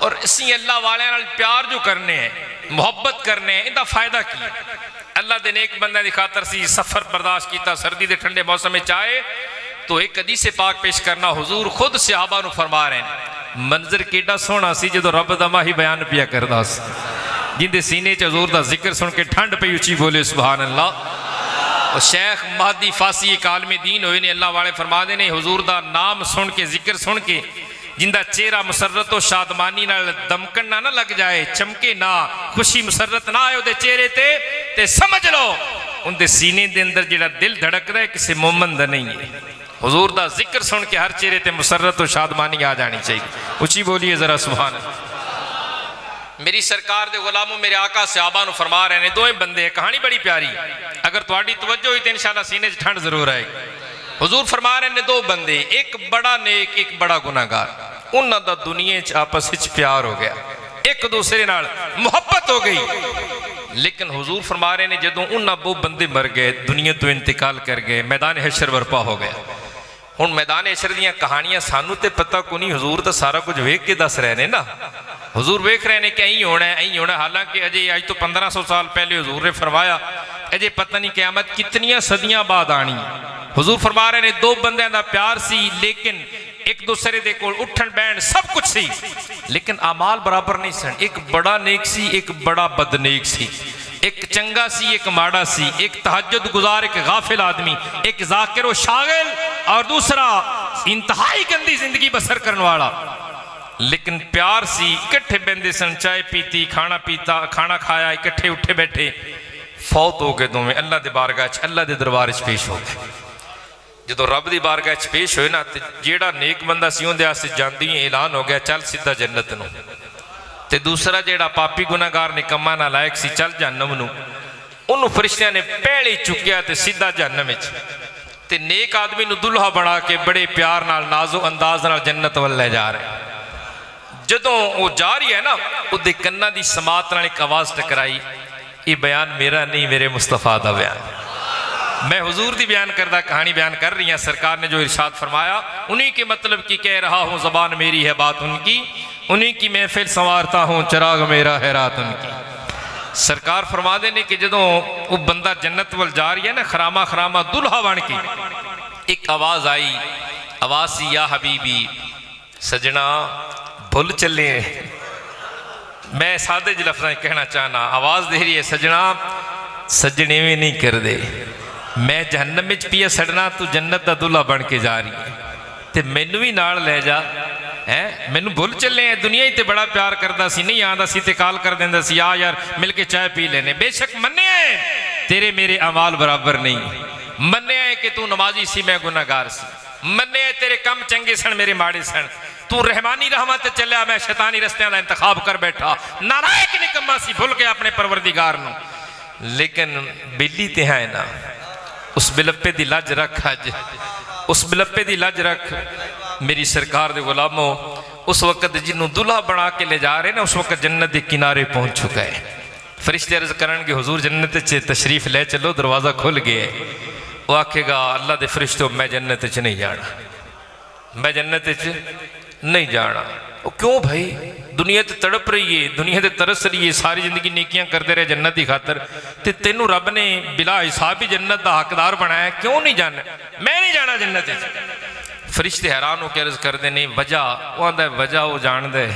और असी अल्लाह वाले नाल प्यार जो करने हैं, मुहब्बत करने हैं, इनका फायदा की अल्लाह दे नेक बंदे की खातर सी सफ़र बर्दाश्त किया, सर्दी के ठंडे मौसम में आए तो एक हदीस पाक पेश करना। हुजूर खुद सहाबा नूं फरमा रहे हैं, मंजर केड़ा सोहना सी जो रब दा माही बयान पिया करदा सी, जिंदे सीने च हुजूर दा जिक्र सुन के ठंड पई उची बोले सुभान अल्लाह। और शेख महदी फासी एक आलमी दीन होए ने, अल्लाह वाले फरमाते ने हुजूर दा नाम सुन के जिक्र सुन के जिंदा चेहरा मुसरत और शादमानी नाल दमकन ना लग जाए, चमके ना, खुशी मुसरत ना आए उहदे चेहरे ते समझ लो उनके सीने दे अंदर जिहड़ा दिल धड़कदा है किसी मोमन दा नहीं है। हुजूर दा जिक्र सुन के हर चेहरे ते मुसरत और शादमानी आ जानी चाहिए। उची बोलिए जरा सुभान अल्लाह। मेरी सरकार दे गुलामों, मेरे आका सहाबा नूं फरमा रहे हैं, दोवें बंदे, कहानी बड़ी प्यारी, अगर तुहाडी तवज्जो हुई तो इंशाअल्लाह सीने च ठंड जरूर आएगी। हुजूर फरमा रहे हैं, दो बंदे, एक बड़ा नेक एक बड़ा गुनाहगार, उन्हां दा दुनिया च आपस विच प्यार हो गया, एक दूसरे नाल मुहब्बत हो गई। लेकिन हुजूर फरमा रहे हैं जदों उन्हां दो बंदे मर गए, दुनिया तो इंतकाल कर गए, मैदान हशर बरपा हो गया। हुण मैदान हशर दीयां कहानियां सानू ते पता को नहीं, हुजूर तो सारा कुछ वेख के दस रहे हैं ना। हुजूर वेख रहे हैं कि यही होना है, यही होना, हालांकि अजे अज तो 1500 साल पहले हुजूर ने फरमाया, अजे पता नहीं क़यामत कितनियां सदियां बाद आनी। हुजूर फरमा रहे हैं दो बंदियां दा प्यार सी, लेकिन एक दूसरे दे कोल उठन बैठन सब कुछ सी, लेकिन अमाल बराबर नहीं सन। एक बड़ा नेक सी, एक बड़ा बदनेक सी, एक चंगा सी, एक माड़ा सी, एक तहज्जुद गुजार, एक गाफिल आदमी, एक जाकिर व शागिल और दूसरा इंतहाई गंदी जिंदगी बसर करने वाला। लेकिन प्यार सी, इकट्ठे बहते सन, चाय पीती, खाना पीता, खाना खाया, इकट्ठे उठे बैठे। फौत हो गए दोवें, अल्लाह के बारगाह च, अल्लाह के दरबार च पेश हो गए। जो रब की बारगाह च पेश होए ना, तो जेड़ा नेक बंदा सी उहदे वास्ते जांदी ऐलान हो गया, चल सीधा जन्नत नूं, ते दूसरा जेड़ा पापी गुनाहगार निकम्मा नालायक सी, चल जहन्नम नूं। उन्होंने फरिश्तियां ने पहले ही चुकिया ते सीधा जहन्नम विच, ते नेक आदमी नूं दुल्हा बना के बड़े प्यार नाल नाजो अंदाज नाल जन्नत वल ले जा रहे। जदों वो जा रही है ना, उहदे कन्नां दी समात नाल एक आवाज़ टकराई, ये बयान मेरा नहीं, मेरे मुस्तफा दा बयान, मैं हुजूर दी बयान करदा कहानी बयान कर रही हैं। सरकार ने जो इरशाद फरमाया उन्हीं के मतलब की कह रहा हूँ, ज़बान मेरी है बात उनकी, उन्हीं की महफिल संवारता हूँ, चिराग मेरा है रात उनकी। सरकार फरमा देने कि जदों वो बंदा जन्नत वल जा रही है ना, खरामा खरामा दुल्हा बन के, एक आवाज़ आई, आवाज़ सी, या हबीबी, सजना भुल चले। मैं सादे ज लफ्ज़ां कहना चाहना, आवाज़ दे रही है, सजना सजने में नहीं कर दे, मैं जहन्नम में पिया सड़ना, तू जन्नत का दुल्हा बन के जा रही है, तो मैनू भी नाल ले जा। है मैनू भुल चले, दुनिया ही तो बड़ा प्यार करता सी, नहीं आता सी तो कॉल कर देंदा सी, आ यार मिल के चाय पी लेने। बेशक मन्ने तेरे मेरे अमाल बराबर नहीं, मन्ने कि तू नमाजी सी, मैं गुनाहगार सी, मन्ने तेरे कम चंगे सन, मेरे माड़े सन, तू रहमानी रहमत चलिया, मैं शैतानी रस्तियां का इंतखाब कर बैठा, नालायक निकम्मा सी, भुल के अपने परवरदिगार नूं। लेकिन बिल्ली ते है ना, उस बिलप्पे दी लज रख, अज उस बिलप्पे दी लज रख। मेरी सरकार दे गुलामों, उस वक्त जिन्हों दुल्हा बना के ले जा रहे ना, उस वक्त जन्नत के किनारे पहुंच चुका है। फरिश्ते अर्ज करनगे हुजूर जन्नत च तशरीफ ले चलो, दरवाज़ा खुल गया। वो आखेगा अल्लाह के फरिश्तों, मैं जन्नत च नहीं जाना, मैं जन्नत च नहीं जाना। वो क्यों भाई, दुनिया तो तड़प रही है, दुनिया तो तरस रही है, सारी जिंदगी नेकियां करते रहे जन्नत की खातर, ते तेनू रब ने बिला हिसाब ही जन्नत का हकदार बनाया, क्यों नहीं जाना? मैं नहीं जाना जन्नत। फरिश्ते हैरान होकर अर्ज करते नहीं, वजह वो आंदा, वजह वो जान दे,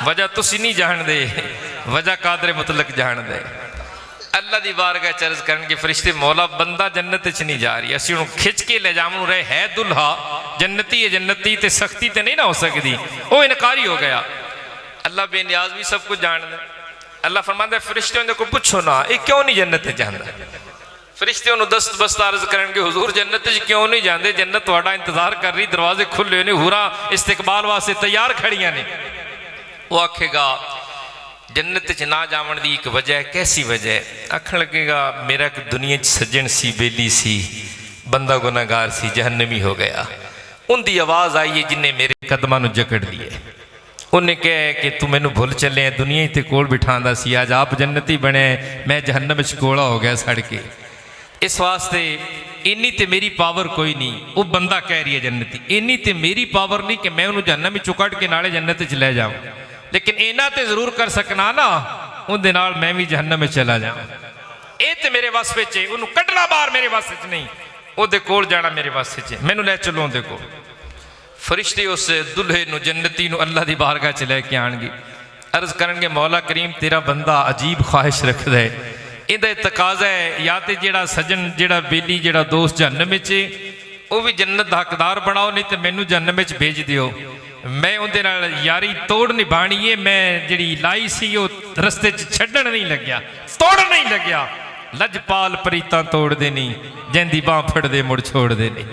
वजह तुसी नहीं जान दे, वजह कादरे मुतलक जान दे। अल्लाह की बारगाह अर्ज करनगे फरिश्ते, मौला बंदा जन्नत च नहीं जा रही, असी उन्होंने खिंच के ले जावन रहे, है दुल्हा जन्नती है, जन्नती ते सख्ती तो नहीं ना हो सकती, वो इनकारी हो गया। अल्लाह बेनियाज भी सब कुछ जान दे। अल्लाह फरमांदा फरिश्ते को पूछो ना, ये क्यों नहीं जन्नत जाता? फरिश्ते उन्होंने दस्त बस्त अर्ज करनगे हुजूर जन्नत क्यों नहीं जाते, जन्नत तुहाडा इंतजार कर रही, दरवाजे खुले ने, हुरा इस्तकबाल वास्ते तैयार खड़ियां ने। वो आखेगा जन्नत च ना जावन की एक वजह, कैसी वजह? आखन लगेगा मेरा एक दुनिया सज्जन सी, बेली सी, बंदा गुनाहगार सी, जहन्नमी हो गया। उनकी आवाज़ आई है जिन्हें मेरे कदमां नूं जकड़ लिए। उन्हें कहा कि तू मैनू भुल चले, दुनिया ही तो कोल बिठांदा सी, अज आप जन्नती बने, मैं जहन्नम च कोला हो गया सड़ के। इस वास्ते इन्नी तो मेरी पावर कोई नहीं, वो बंदा कह रही है जन्नती, इन्नी तो मेरी पावर नहीं कि मैं उन्होंने जहन्नम विचों कढ़ के नाले जन्नत च ले जाऊँ, लेकिन इन्ना तो जरूर कर सकना ना उनके नाल मैं भी जहन्नम में चला जाऊँ। ये तो मेरे वस विच है, उन्होंने कढ़ना बाहर मेरे वस विच नहीं, ਉਹਦੇ ਕੋਲ जाना मेरे वस विच है, मैनू लै चलो ਉਹਦੇ ਕੋਲ। फरिश्ते उस दुल्हे नू जन्नती नू अल्लाह की बारगाह च लैके आएंगे, अर्ज करेंगे मौला करीम तेरा बंदा अजीब ख्वाहिश रखता है, इहदा तकाजा है या तो जेड़ा सजन जेड़ा बेली जेड़ा दोस्त जहन्नम विच वो भी जन्नत दा हकदार बनाओ, नहीं तो मैनू जहन्नम विच भेज दिओ, मैं उहदे नाल यारी तोड़ निभानी है, मैं जिहड़ी लाई सी वो रस्ते च छड्डण नहीं लग्या, तोड़न नहीं लग्या। लजपाल प्रीतां तोड़दे नहीं, जैंदी बांह फड़दे मुड़ छोड़दे नहीं।